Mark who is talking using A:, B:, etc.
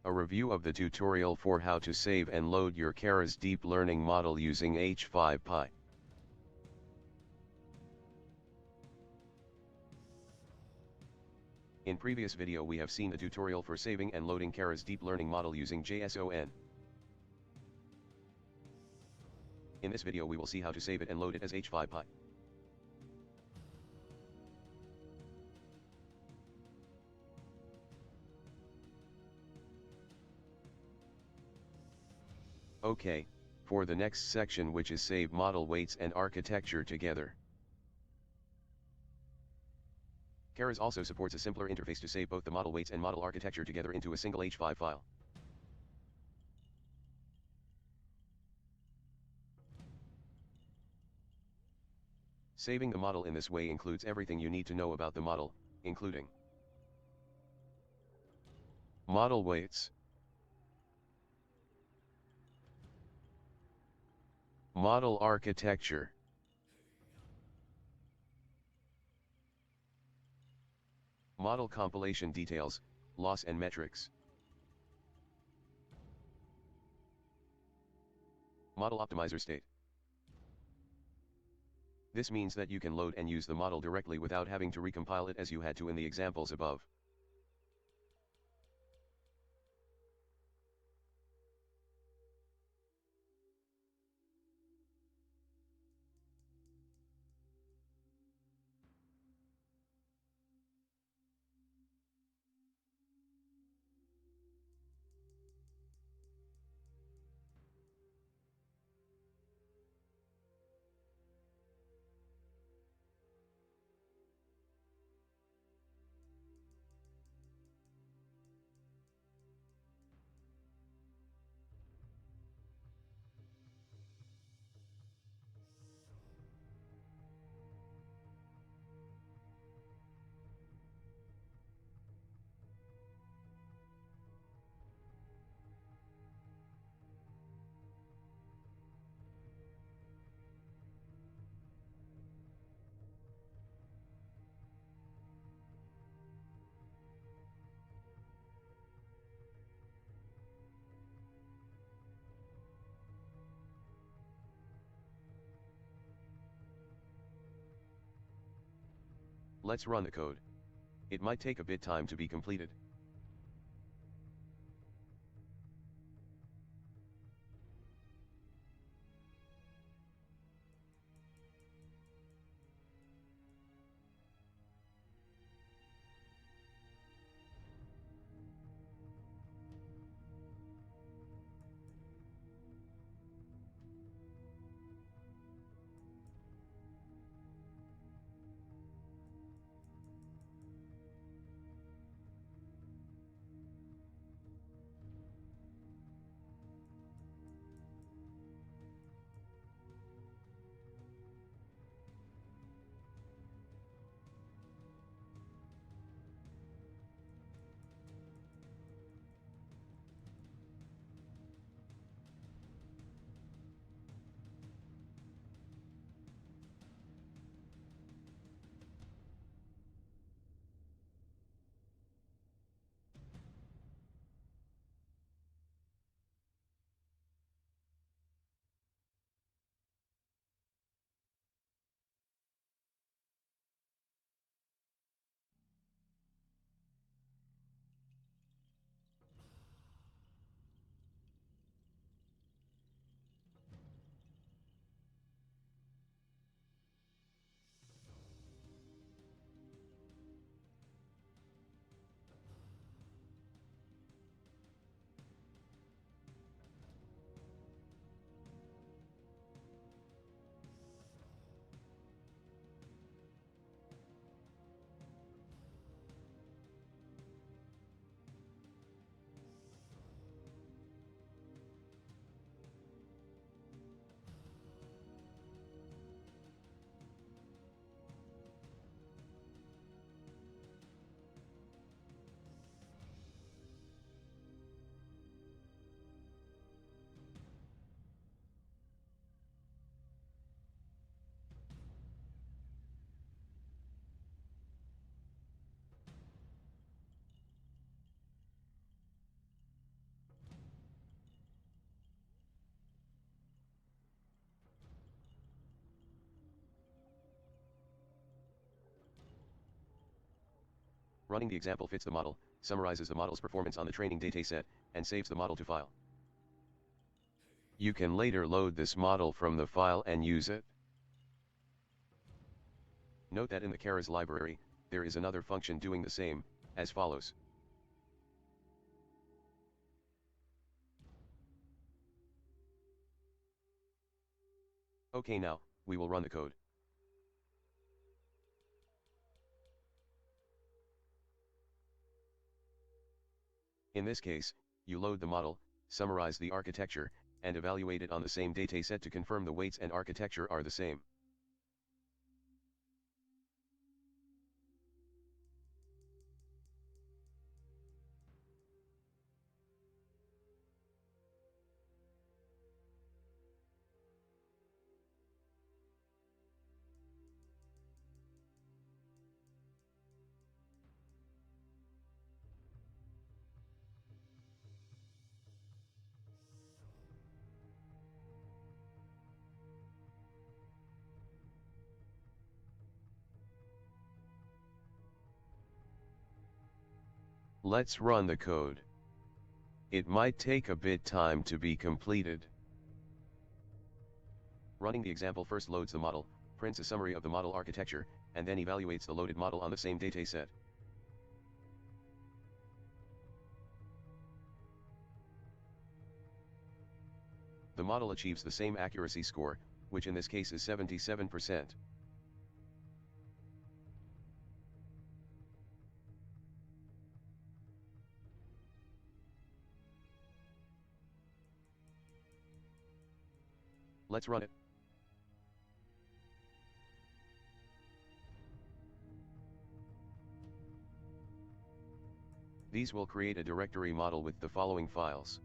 A: A review of the tutorial for how to save and load your Keras deep learning model using H5Py. In previous video we have seen a tutorial for saving and loading Keras deep learning model using JSON. In this video we will see how to save it and load it as H5Py. Okay, for the next section, which is save model weights and architecture together. Keras also supports a simpler interface to save both the model weights and model architecture together into a single H5 file. Saving the model in this way includes everything you need to know about the model, including model weights, model architecture, model compilation details, loss and metrics, model optimizer state. This means that you can load and use the model directly without having to recompile it as you had to in the examples above. Let's run the code. It might take a bit time to be completed. Running the example fits the model, summarizes the model's performance on the training dataset, and saves the model to file. You can later load this model from the file and use it. Note that in the Keras library, there is another function doing the same, as follows. Okay, now, we will run the code. In this case, you load the model, summarize the architecture, and evaluate it on the same dataset to confirm the weights and architecture are the same. Let's run the code. It might take a bit time to be completed. Running the example first loads the model, prints a summary of the model architecture, and then evaluates the loaded model on the same dataset. The model achieves the same accuracy score, which in this case is 77%. Let's run it. These will create a directory model with the following files.